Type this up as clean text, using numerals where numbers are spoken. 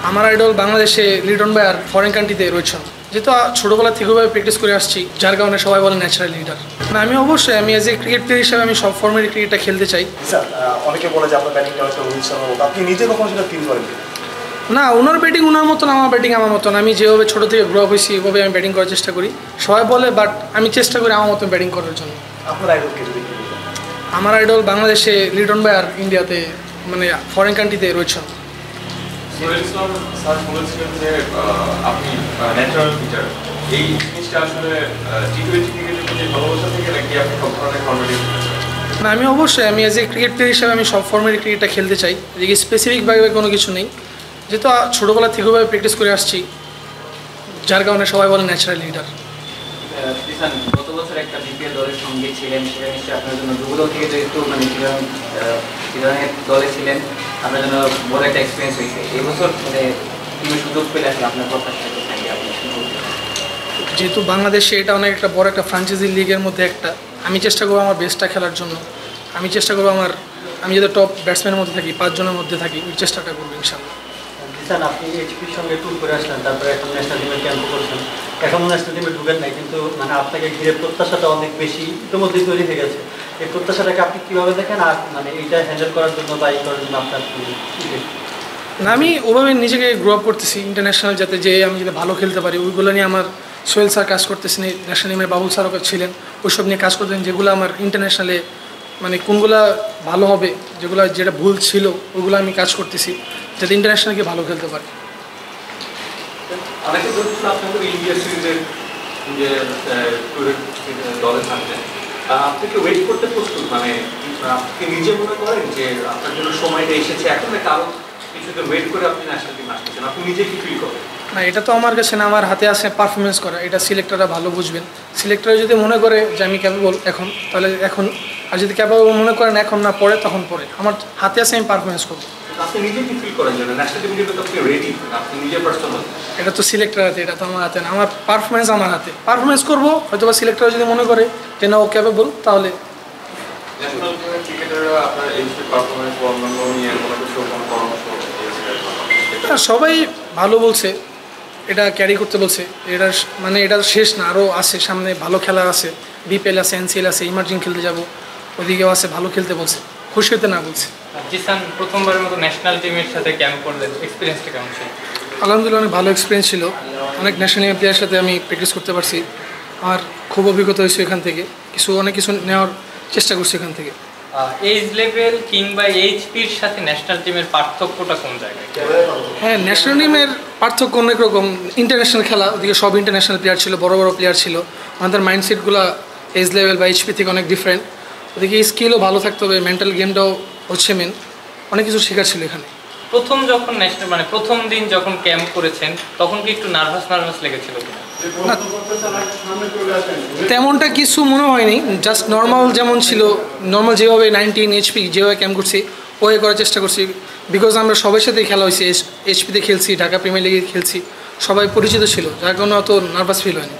আমার আইডল বাংলাদেশে লিটন ভাই আর ফরেন কান্ট্রিতে রয়েছে। যেহেতু ছোটোবেলা থেকে ওইভাবে প্র্যাকটিস করে আসছি, যার কারণে সবাই বলে ন্যাচারাল লিডার। না, আমি অবশ্যই আমি এজ এ ক্রিকেট প্লেয়ার হিসেবে আমি সব ফর্মের ক্রিকেটটা খেলতে চাই। স্যার, অনেকে বলে যে আপনার ব্যাটিংটা হয়তো রোহিত শর্মার মতো, আপনি নিজে কখনো সেটা ফিল করেন? না, ওনার ব্যাটিং ওনার মতন, আমার ব্যাটিং আমার মতন। আমি যেভাবে ছোটো থেকে গ্রো আপ হয়েছি ওইভাবে আমি ব্যাটিং করার চেষ্টা করি। সবাই বলে, বাট আমি চেষ্টা করি আমার মতন ব্যাটিং করার জন্য। আপনার আইডলকে যদি আমার আইডল বাংলাদেশে লিটন ভাই আর ইন্ডিয়াতে মানে ফরেন কান্ট্রিতে রয়েছে। সোহেল ইসলাম স্যার বলেছিলেন যে আপনি ন্যাচারাল লিডার, এই জিনিসটা আসলে টি-টোয়েন্টি ক্রিকেটের প্রতি ভালোবাসা থেকে নাকি আপনি সব ধরনের ফর্মেটে? না, আমি অবশ্যই আমি এজ এ ক্রিকেট প্লেয়ার হিসেবে আমি সব ফর্মের ক্রিকেটটা খেলতে চাই। এদিকে স্পেসিফিকভাবে কোনো কিছু নেই, যেহেতু ছোটোবেলা থেকে ওইভাবে প্র্যাকটিস করে আসছি, যার কারণে সবাই বলে ন্যাচারাল লিডার। গত বছর একটা বিপিএল দলের সঙ্গে ছিলেন, সেটা নিশ্চয়ই আপনার জন্য যুবদল থেকে যেহেতু মানে চিরানের দলে ছিলেন, আপনার জন্য বড় একটা এক্সপিরিয়েন্স হয়েছে। এই বছর মানে টিমের সুযোগ পেলে আসলে আপনার প্রত্যাশা থাকে আপনি? যেহেতু বাংলাদেশে এটা অনেক একটা বড় একটা ফ্র্যাঞ্চাইজি লিগের মধ্যে একটা, আমি চেষ্টা করবো আমার বেস্টটা খেলার জন্য। আমি চেষ্টা করবো আমি যাতে টপ ব্যাটসম্যানের মধ্যে থাকি, 5 জনের মধ্যে থাকি, ওই চেষ্টাটা করবো ইনশাল্লাহ। স্যার, আপনি এইচপির সঙ্গে ট্যুর করে আসলেন, তারপরে এখন ন্যাশনাল টিমের ক্যাম্প করছেন, এখনও ন্যাশনাল টিমে ঢুকেন নাই, কিন্তু মানে আপনাকে ঘিরে প্রত্যাশাটা অনেক বেশি ইতিমধ্যেই তৈরি হয়ে গেছে। এই প্রত্যাশাটাকে আপনি কীভাবে দেখেন, আর মানে এইটা হ্যান্ডেল করার জন্য বা এই করার জন্য আপনার না, আমি ওভাবে নিজেকে গ্রো আপ করতেছি ইন্টারন্যাশনাল, যাতে আমি যাতে ভালো খেলতে পারি, ওইগুলো নিয়ে আমার সোহেল স্যার কাজ করতেছেন, ন্যাশনাল টিমের বাবুল স্যারও ছিলেন, ওইসব নিয়ে কাজ করতেন, যেগুলো আমার ইন্টারন্যাশনালে মানে কোনগুলা ভালো হবে, যেটা ভুল ছিল ওইগুলো আমি কাজ করতেছি, যাতে ইন্টারন্যাশনাল গিয়ে ভালো খেলতে পারি। অনেকে বলছিল আপনাদের ইন্ডিয়া সিরিজের যে দলে থাকবেন, আপনি কি ওয়েট করতে প্রস্তুত? মানে আপনি নিজে মনে করেন যে আপনার জন্য সময়টা এসেছে এখন, কারো কিছুতে ওয়েট করে আপনি ন্যাশনাল টিম আসতেছেন, আপনি নিজে কি ফিল করেন? না, এটা তো আমার কাছে না, আমার হাতে আছে পারফরমেন্স করা, এটা সিলেক্টররা ভালো বুঝবেন। সিলেক্টর যদি মনে করে যে আমি ক্যাপেবল এখন, তাহলে এখন, আর যদি ক্যাপেবল মনে করেন এখন না পরে, তখন পরে। আমার হাতে আছে, আমি পারফরমেন্স করবো। আপনি নিজে কি ফিল করেন যে ন্যাশনাল টিমের জন্য আপনি রেডি, আপনি নিজে পার্সোনাল? এটা তো সিলেক্টর হাতে, এটা তো আমার হাতে না। আমার পারফরমেন্স আমার হাতে, পারফরমেন্স করবো। হয়তো বা সিলেক্টর যদি মনে করে যে না ও ক্যাপেবল, তাহলে। ন্যাশনাল টিমের ক্রিকেটাররা আপনার এই পারফরমেন্স বা অন্যান্য নিয়ে কোনো কিছু পরামর্শ দিয়েছিলেন? সবাই ভালো বলছে, এটা ক্যারি করতে বলছে। এটা শেষ না, আরও আছে সামনে, ভালো খেলা আছে, বিপিএল আছে, এনসিএল আছে, ইমার্জিং খেলতে যাব, ওদিকেও আছে, ভালো খেলতে বলছে, খুশি হতে না বলছে। জিসান প্রথমবারের মতো ন্যাশনাল টিমের সাথে ক্যাম্প করলেন, এক্সপিরিয়েন্সটা কেমন ছিল? আলহামদুলিল্লাহ, অনেক ভালো এক্সপিরিয়েন্স ছিল। অনেক ন্যাশনাল টিমের প্লেয়ারের সাথে আমি প্র্যাকটিস করতে পারছি। আমার খুব অভিজ্ঞতা হয়েছে এখান থেকে, অনেক কিছু নেওয়ার চেষ্টা করছি এখান থেকে। এইজ লেভেল কিংবা এইচপির সাথে ন্যাশনাল টিমের পার্থক্যটা কোন জায়গায়? হ্যাঁ, ন্যাশনাল টিমের পার্থক্য অনেক রকম। ইন্টারন্যাশনাল খেলা, ওদিকে সব ইন্টারন্যাশনাল প্লেয়ার ছিল, বড় বড় প্লেয়ার ছিল। আমাদের মাইন্ডসেটগুলো এজ লেভেল বা এইচপি থেকে অনেক ডিফারেন্ট। ওদিকে স্কিলও ভালো থাকতে হবে, মেন্টাল গেমটাও হচ্ছে মেন, অনেক কিছু শেখার ছিল এখানে। প্রথম যখন ন্যাশনাল মানে প্রথম দিন যখন ক্যাম্প করেছেন, তখন কি একটু নার্ভাস লেগেছিল? তেমনটা কিছু মনে হয়নি, জাস্ট নর্মাল যেমন ছিল, নর্মাল যেভাবে 19 এইচপি যেভাবে ক্যাম্প করছি ওই করার চেষ্টা করছি। বিকজ আমরা সবার সাথেই খেলা হয়েছি, এইচপিতে খেলছি, ঢাকা প্রিমিয়ার লিগে খেলছি, সবাই পরিচিত ছিল, যার কারণে অত নার্ভাস ফিল হয়নি।